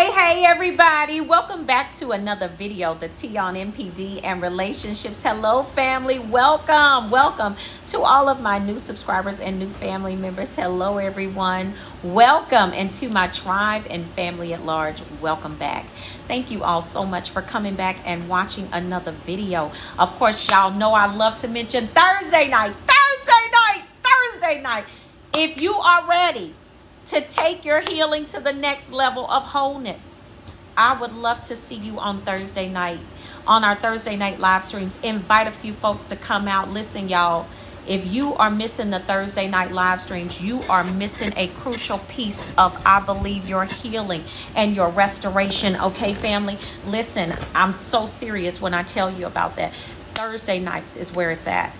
Hey everybody, welcome back to another video, the T on NPD and relationships. Hello family, welcome to all of my new subscribers and new family members. Hello everyone, welcome, and to my tribe and family at large, welcome back. Thank you all so much for coming back and watching another video. Of course, y'all know I love to mention Thursday night. If you are ready to take your healing to the next level of wholeness, I would love to see you on Thursday night, on our Thursday night live streams. Invite a few folks to come out. Listen, y'all, if you are missing the Thursday night live streams, you are missing a crucial piece of, I believe, your healing and your restoration. Okay, family? Listen, I'm so serious when I tell you about that. Thursday nights is where it's at.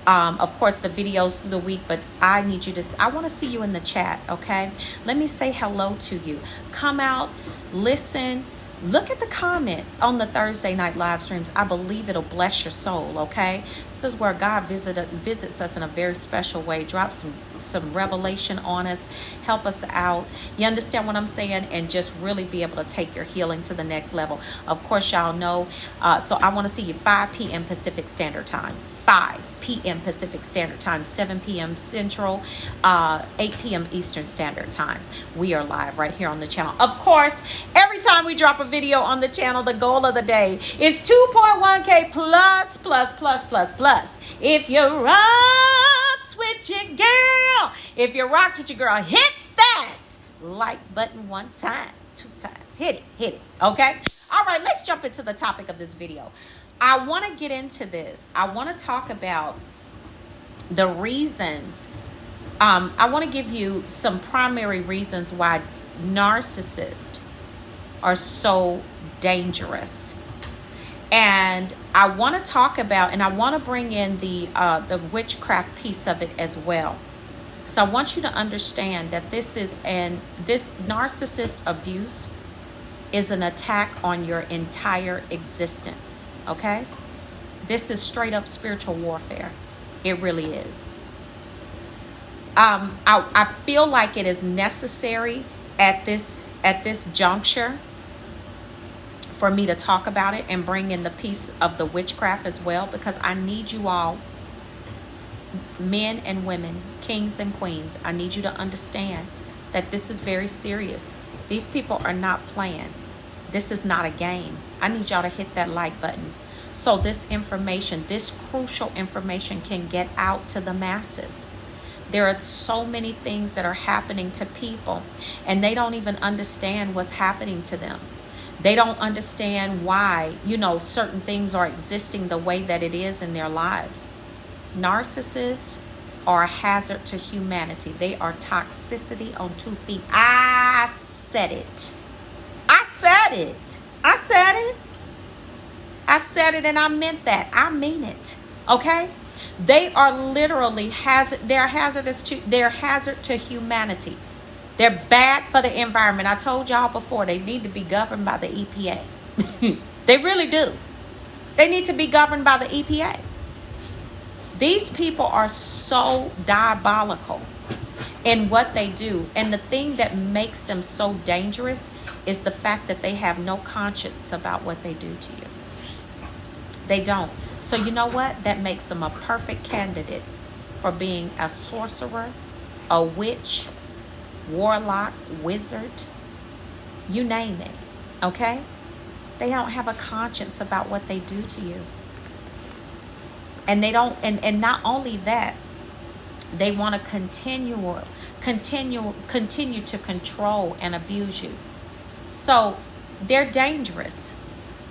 Of course, the videos through the week, but I need you to, I want to see you in the chat, okay? Let me say hello to you. Come out, listen, look at the comments on the Thursday night live streams. I believe it'll bless your soul, okay? This is where God visits us in a very special way, drops some revelation on us, help us out. You understand what I'm saying? And just really be able to take your healing to the next level. Of course, y'all know, so I want to see you 5 p.m. Pacific Standard Time. 5 p.m. Pacific Standard Time, 7 p.m. Central, 8 p.m. Eastern Standard Time. We are live right here on the channel. Of course, every time we drop a video on the channel, the goal of the day is 2.1K plus. If you rocks with your girl, hit that like button 1 time, 2 times. Hit it. Okay? All right, let's jump into the topic of this video. I want to get into this. I want to talk about the reasons. I want to give you some primary reasons why narcissists are so dangerous. And I want to talk about, and I want to bring in the witchcraft piece of it as well. So I want you to understand that this narcissist abuse is an attack on your entire existence. Okay? This is straight up spiritual warfare. It really is. I feel like it is necessary at this juncture for me to talk about it and bring in the piece of the witchcraft as well, because I need you all, men and women, kings and queens, I need you to understand that this is very serious. These people are not playing. This is not a game. I need y'all to hit that like button so this information, this crucial information, can get out to the masses. There are so many things that are happening to people, and they don't even understand what's happening to them. They don't understand why, certain things are existing the way that it is in their lives. Narcissists are a hazard to humanity. They are toxicity on 2 feet. I said it. I said it and I meant that. I mean it. Okay? They are literally they're hazard to humanity. They're bad for the environment. I told y'all before, they need to be governed by the EPA. They really do. They need to be governed by the EPA. These people are so diabolical in what they do. And the thing that makes them so dangerous is the fact that they have no conscience about what they do to you. They don't. So you know what? That makes them a perfect candidate for being a sorcerer, a witch, warlock, wizard, you name it. Okay? They don't have a conscience about what they do to you. And they don't, and not only that, they want to continue to control and abuse you. So they're dangerous,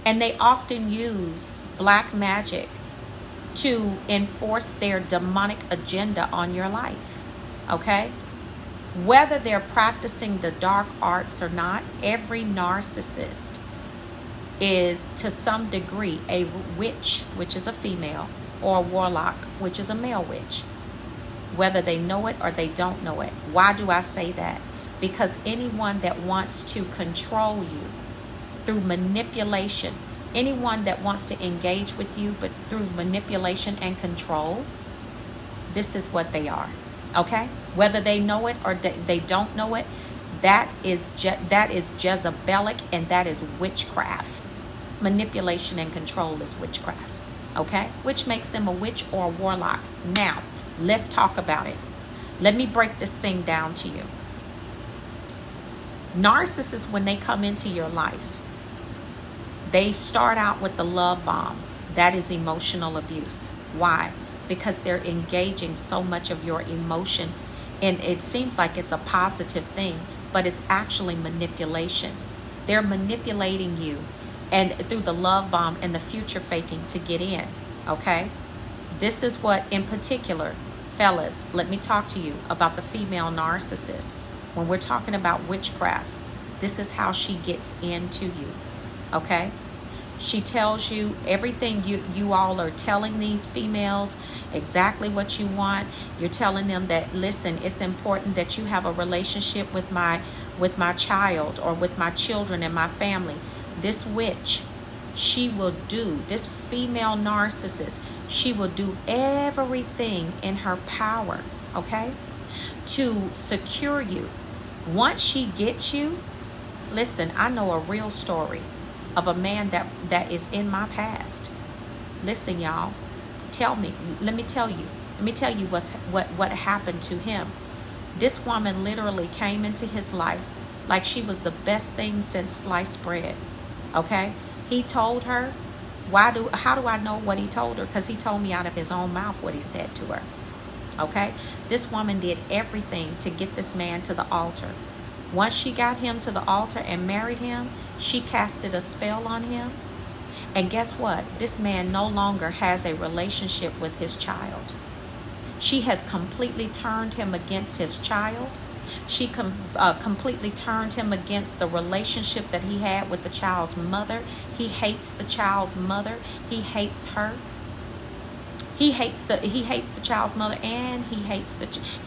and they often use black magic to enforce their demonic agenda on your life. Okay? Whether they're practicing the dark arts or not, every narcissist is to some degree a witch, which is a female, or a warlock, which is a male witch. Whether they know it or they don't know it. Why do I say that? Because anyone that wants to control you through manipulation, anyone that wants to engage with you but through manipulation and control, this is what they are. Okay? Whether they know it or they don't know it, That is Jezebelic, and that is witchcraft. Manipulation and control is witchcraft. Okay? Which makes them a witch or a warlock. Now, let's talk about it. Let me break this thing down to you. Narcissists, when they come into your life, they start out with the love bomb. That is emotional abuse. Why? Because they're engaging so much of your emotion, and it seems like it's a positive thing, but it's actually manipulation. They're manipulating you, and through the love bomb and the future faking to get in. Okay? This is what, in particular, fellas, let me talk to you about the female narcissist. When we're talking about witchcraft, this is how she gets into you. Okay? She tells you everything you all are telling these females, exactly what you want. You're telling them that, listen, it's important that you have a relationship with my child or with my children and my family. This witch, she will do, this female narcissist, she will do everything in her power, okay, to secure you. Once she gets you, listen, I know a real story of a man that is in my past. Listen, y'all, let me tell you what happened to him. This woman literally came into his life like she was the best thing since sliced bread. Okay? He told her, how do I know what he told her? Because he told me out of his own mouth what he said to her. Okay? This woman did everything to get this man to the altar. Once she got him to the altar and married him, she casted a spell on him. And guess what? This man no longer has a relationship with his child. She has completely turned him against his child. She completely turned him against the relationship that he had with the child's mother. He hates the child's mother. He hates her. He hates the child's mother, and he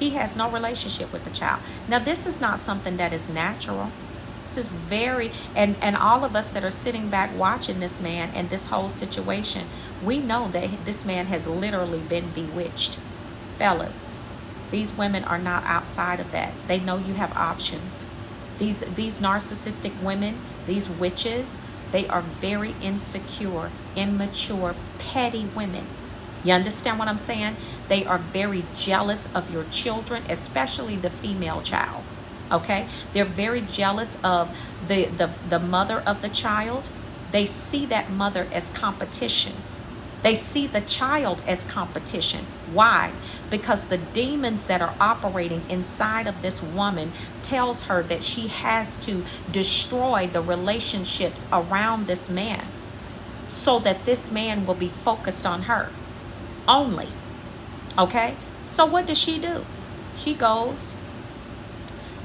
has no relationship with the child. Now, this is not something that is natural. This is very, and all of us that are sitting back watching this man and this whole situation, we know that this man has literally been bewitched. Fellas, these women are not outside of that. They know you have options. These narcissistic women, these witches, they are very insecure, immature, petty women. You understand what I'm saying? They are very jealous of your children, especially the female child. Okay? They're very jealous of the mother of the child. They see that mother as competition. They see the child as competition. Why? Because the demons that are operating inside of this woman tells her that she has to destroy the relationships around this man so that this man will be focused on her only. Okay? So what does she do? She goes,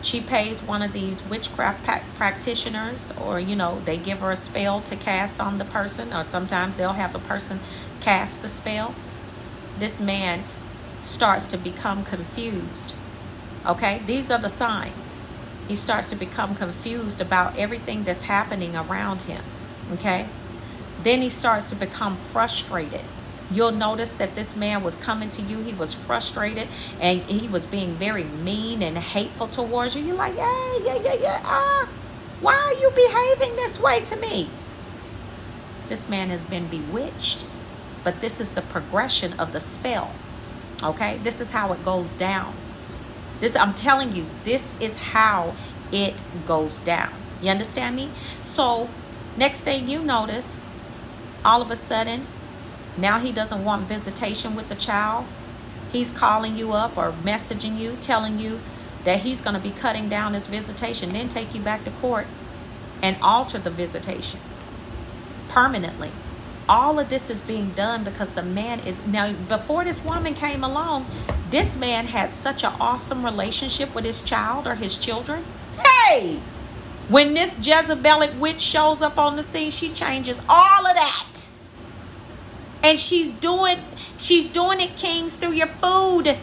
she pays one of these witchcraft practitioners, or, they give her a spell to cast on the person, or sometimes they'll have a person cast the spell. This man starts to become confused. Okay? These are the signs. He starts to become confused about everything that's happening around him. Okay? Then he starts to become frustrated. You'll notice that this man was coming to you. He was frustrated, and he was being very mean and hateful towards you. You're like, yeah. Why are you behaving this way to me? This man has been bewitched, but this is the progression of the spell. Okay? This is how it goes down. I'm telling you, this is how it goes down. You understand me? So, next thing you notice, all of a sudden, now he doesn't want visitation with the child. He's calling you up or messaging you, telling you that he's going to be cutting down his visitation, then take you back to court and alter the visitation permanently. All of this is being done because the man is, now before this woman came along, this man had such an awesome relationship with his child or his children. Hey! When this Jezebelic witch shows up on the scene, she changes all of that. And she's doing it, kings, through your food.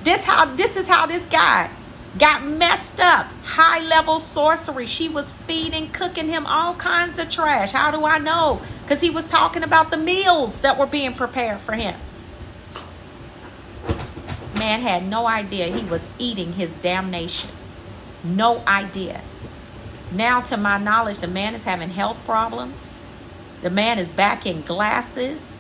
This is how this guy got messed up. High-level sorcery. She was feeding, cooking him all kinds of trash. How do I know? Because he was talking about the meals that were being prepared for him. Man had no idea he was eating his damnation. No idea. Now, to my knowledge, the man is having health problems. The man is back in glasses.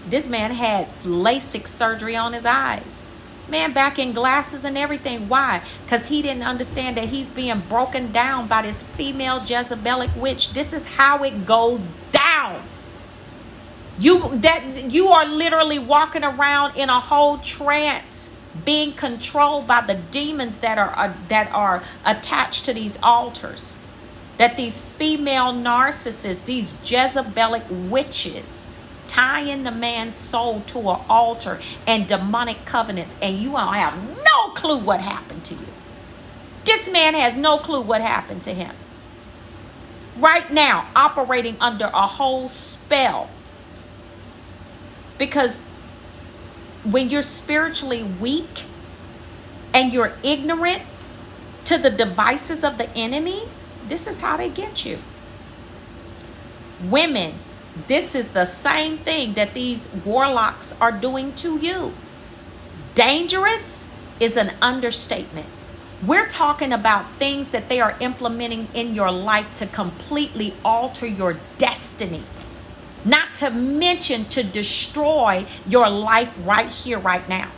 This man had LASIK surgery on his eyes. Man back in glasses and everything. Why? Because he didn't understand that he's being broken down by this female Jezebelic witch. This is how it goes down. You are literally walking around in a whole trance, being controlled by the demons that are attached to these altars. That these female narcissists, these Jezebelic witches, tying the man's soul to an altar and demonic covenants, and you don't have no clue what happened to you. This man has no clue what happened to him. Right now, operating under a whole spell. Because when you're spiritually weak and you're ignorant to the devices of the enemy, this is how they get you. Women, this is the same thing that these warlocks are doing to you. Dangerous is an understatement. We're talking about things that they are implementing in your life to completely alter your destiny. Not to mention to destroy your life right here, right now.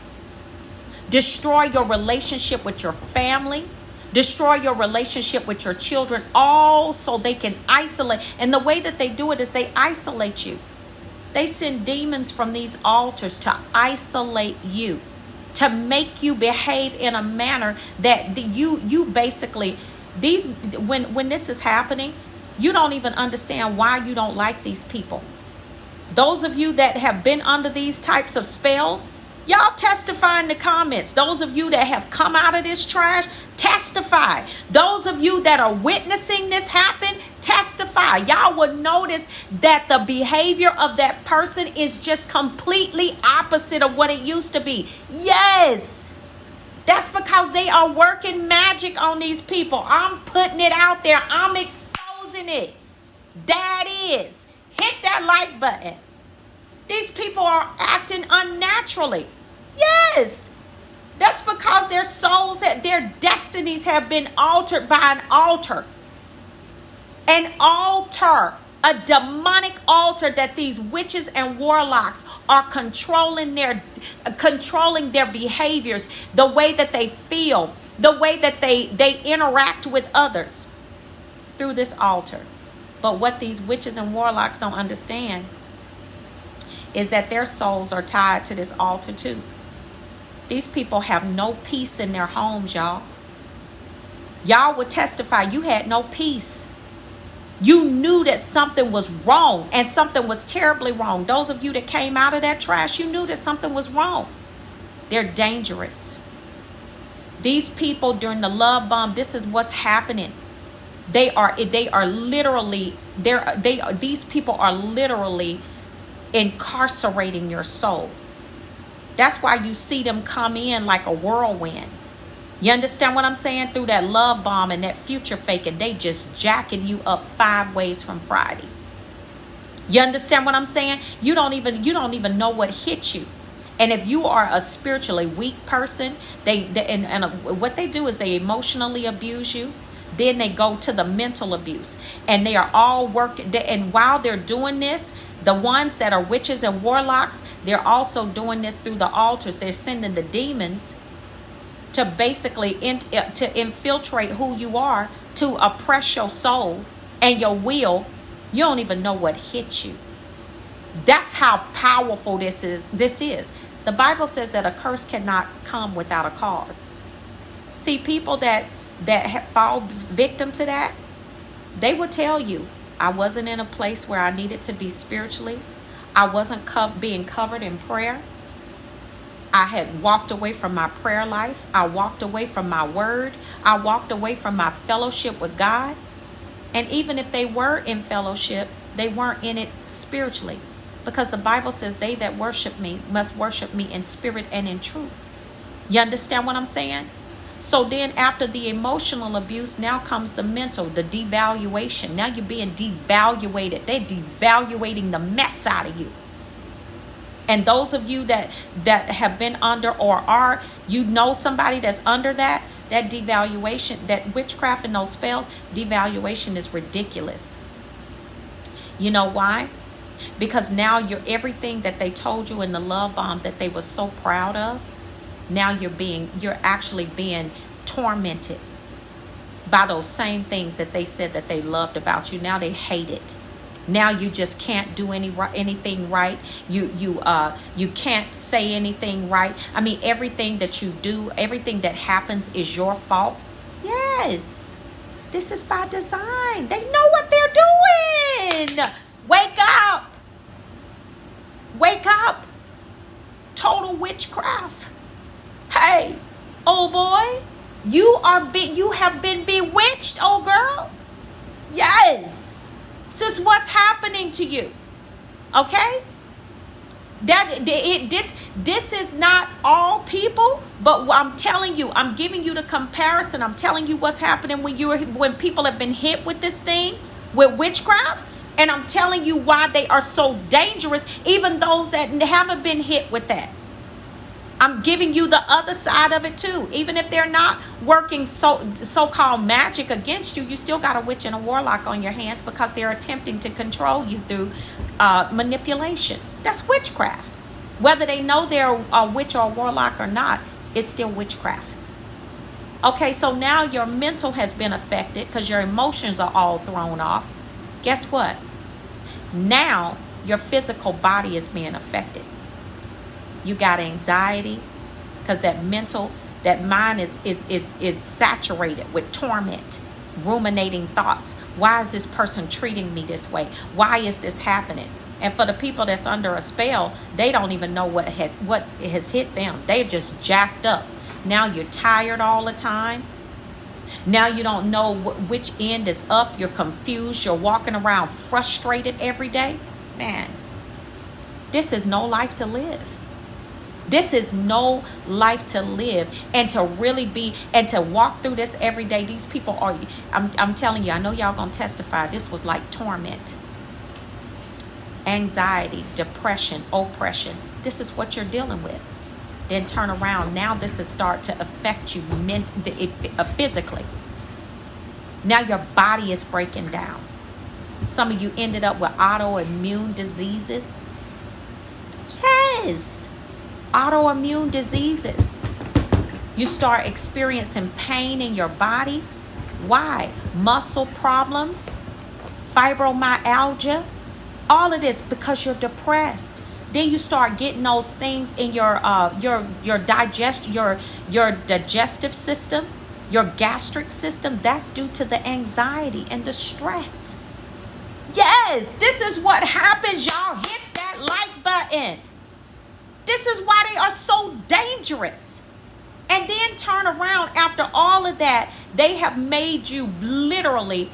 Destroy your relationship with your family. Destroy your relationship with your children, all so they can isolate. And the way that they do it is they isolate you. They send demons from these altars to isolate you, to make you behave in a manner that you basically, when this is happening, you don't even understand why you don't like these people. Those of you that have been under these types of spells, y'all testify in the comments. Those of you that have come out of this trash, testify. Those of you that are witnessing this happen, testify. Y'all will notice that the behavior of that person is just completely opposite of what it used to be. Yes, that's because they are working magic on these people. I'm putting it out there. I'm exposing it. That is. Hit that like button. These people are acting unnaturally. Yes. That's because their souls, their destinies have been altered by an altar. An altar. A demonic altar that these witches and warlocks are controlling their behaviors, the way that they feel, the way that they interact with others through this altar. But what these witches and warlocks don't understand is that their souls are tied to this altar too. These people have no peace in their homes, y'all. Y'all would testify you had no peace. You knew that something was wrong and something was terribly wrong. Those of you that came out of that trash, you knew that something was wrong. They're dangerous. These people during the love bomb, this is what's happening. These people are literally incarcerating your soul. That's why you see them come in like a whirlwind. You understand what I'm saying? Through that love bomb and that future faking, they just jacking you up 5 ways from Friday. You understand what I'm saying? You don't even know what hit you. And if you are a spiritually weak person, what they do is they emotionally abuse you. Then they go to the mental abuse, and they are all working. And while they're doing this, the ones that are witches and warlocks, they're also doing this through the altars. They're sending the demons to basically to infiltrate who you are, to oppress your soul and your will. You don't even know what hit you. That's how powerful this is. The Bible says that a curse cannot come without a cause. See, people that fall victim to that, they will tell you, I wasn't in a place where I needed to be spiritually. I wasn't being covered in prayer. I had walked away from my prayer life. I walked away from my word. I walked away from my fellowship with God. And even if they were in fellowship, they weren't in it spiritually. Because the Bible says they that worship me must worship me in spirit and in truth. You understand what I'm saying? So then after the emotional abuse, now comes the mental, the devaluation. Now you're being devaluated. They're devaluating the mess out of you. And those of you that have been under or are, you know somebody that's under that devaluation, that witchcraft and those spells, devaluation is ridiculous. You know why? Because now you're everything that they told you in the love bomb that they were so proud of. Now you're actually being tormented by those same things that they said that they loved about you. Now they hate it. Now you just can't do anything right. You can't say anything right. I mean, everything that you do, everything that happens is your fault. Yes, this is by design. They know what they're doing. Wake up. Wake up. Total witchcraft. Hey, old boy, you have been bewitched, old girl. Yes. This is what's happening to you. Okay? This is not all people, but I'm telling you, I'm giving you the comparison. I'm telling you what's happening when people have been hit with this thing, with witchcraft, and I'm telling you why they are so dangerous, even those that haven't been hit with that. I'm giving you the other side of it too. Even if they're not working so-called magic against you, you still got a witch and a warlock on your hands because they're attempting to control you through manipulation. That's witchcraft. Whether they know they're a witch or a warlock or not, it's still witchcraft. Okay, so now your mental has been affected because your emotions are all thrown off. Guess what? Now your physical body is being affected. You got anxiety because that mind is saturated with torment, ruminating thoughts. Why is this person treating me this way? Why is this happening? And for the people that's under a spell, they don't even know what has hit them. They're just jacked up. Now you're tired all the time. Now you don't know which end is up. You're confused. You're walking around frustrated every day. Man, this is no life to live. This is no life to live, and to really be and to walk through this every day. These people are, I'm telling you, I know y'all gonna testify. This was like torment, anxiety, depression, oppression. This is what you're dealing with. Then turn around. Now this is start to affect you physically. Now your body is breaking down. Some of you ended up with autoimmune diseases. Yes. Autoimmune diseases. You start experiencing pain in your body. Why? Muscle problems, fibromyalgia, all of this because you're depressed. Then you start getting those things in your digestive system, your gastric system. That's due to the anxiety and the stress. Yes, this is what happens, y'all. Hit that like button. This is why they are so dangerous. And then turn around after all of that. They have made you literally,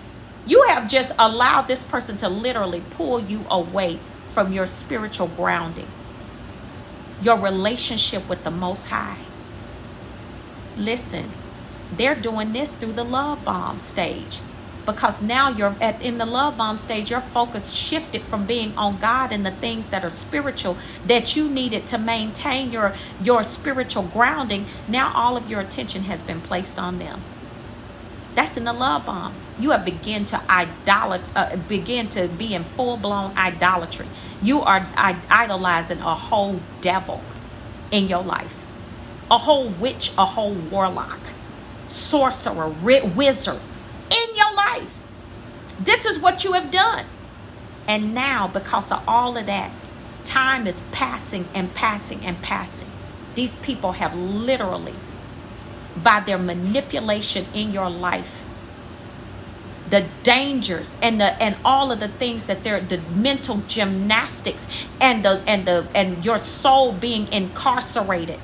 you have just allowed this person to literally pull you away from your spiritual grounding, your relationship with the Most High. Listen, they're doing this through the love bomb stage. Because now in the love bomb stage, your focus shifted from being on God and the things that are spiritual that you needed to maintain your spiritual grounding. Now all of your attention has been placed on them. That's in the love bomb. You have begin to be in full-blown idolatry. You are idolizing a whole devil in your life, a whole witch, a whole warlock, sorcerer, wizard in your life. This is what you have done. And now, because of all of that, time is passing and passing and passing. These people have literally, by their manipulation in your life, the dangers and all of the things that the mental gymnastics and your soul being incarcerated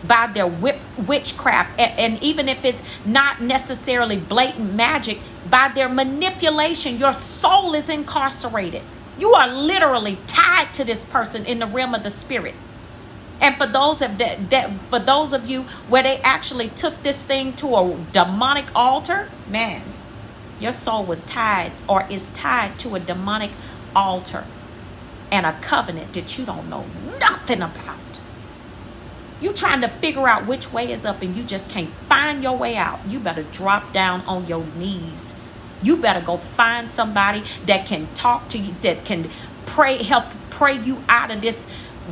by their witchcraft, and even if it's not necessarily blatant magic, by their manipulation, your soul is incarcerated. You are literally tied to this person in the realm of the spirit. And for those of you where they actually took this thing to a demonic altar, man, your soul was tied or is tied to a demonic altar. and a covenant that you don't know nothing about. You trying to figure out which way is up and you just can't find your way out. You better drop down on your knees. You better go find somebody that can talk to you, that can help pray you out of this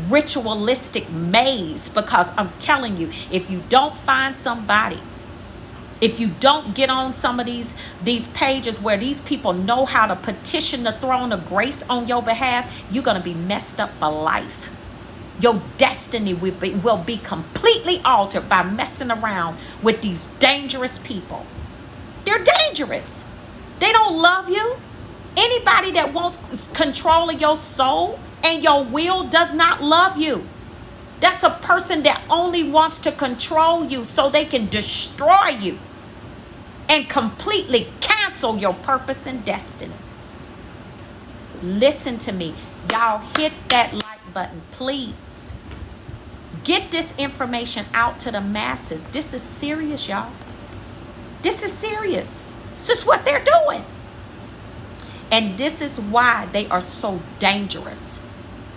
ritualistic maze. Because I'm telling you, if you don't find somebody, if you don't get on some of these pages where these people know how to petition the throne of grace on your behalf, you're going to be messed up for life. Your destiny will be completely altered by messing around with these dangerous people. They're dangerous. They don't love you. Anybody that wants control of your soul and your will does not love you. That's a person that only wants to control you so they can destroy you and completely cancel your purpose and destiny. Listen to me. Y'all hit that like button, please. Get this information out to the masses. This is serious, y'all. This is serious. This is what they're doing. And this is why they are so dangerous.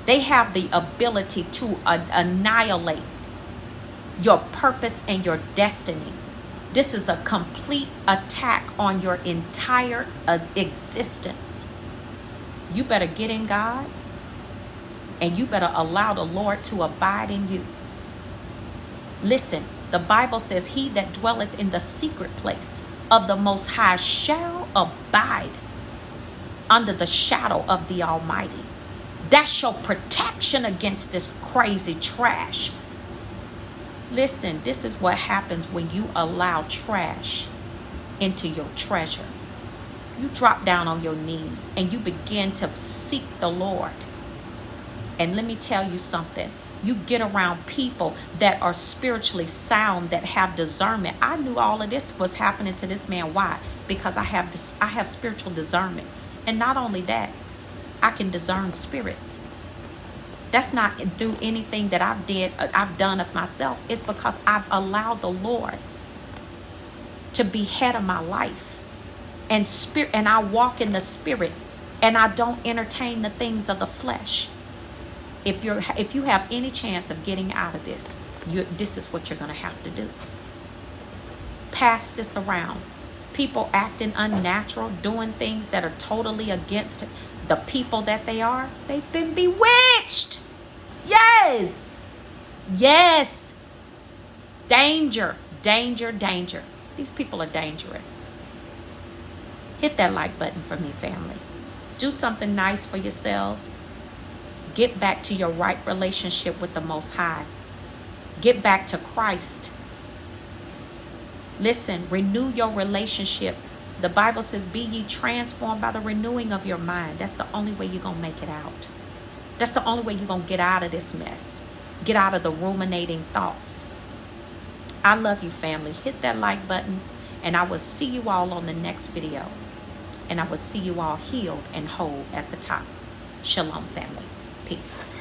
They have the ability to annihilate your purpose and your destiny. This is a complete attack on your entire existence. You better get in God, and you better allow the Lord to abide in you. Listen, the Bible says, he that dwelleth in the secret place of the Most High shall abide under the shadow of the Almighty. That's your protection against this crazy trash. Listen, this is what happens when you allow trash into your treasure. You drop down on your knees and you begin to seek the Lord. And let me tell you something. You get around people that are spiritually sound, that have discernment. I knew all of this was happening to this man. Why? Because I have spiritual discernment. And not only that, I can discern spirits. That's not through anything that I've done of myself. It's because I've allowed the Lord to be head of my life. And I walk in the spirit, and I don't entertain the things of the flesh. If you have any chance of getting out of this, this is what you're going to have to do. Pass this around. People acting unnatural, doing things that are totally against the people that they are. They've been bewitched. Yes. Yes. Danger, danger, danger. These people are dangerous. Hit that like button for me, family. Do something nice for yourselves. Get back to your right relationship with the Most High. Get back to Christ. Listen, renew your relationship. The Bible says, be ye transformed by the renewing of your mind. That's the only way you're going to make it out. That's the only way you're going to get out of this mess. Get out of the ruminating thoughts. I love you, family. Hit that like button, and I will see you all on the next video. And I will see you all healed and whole at the top. Shalom, family. Peace.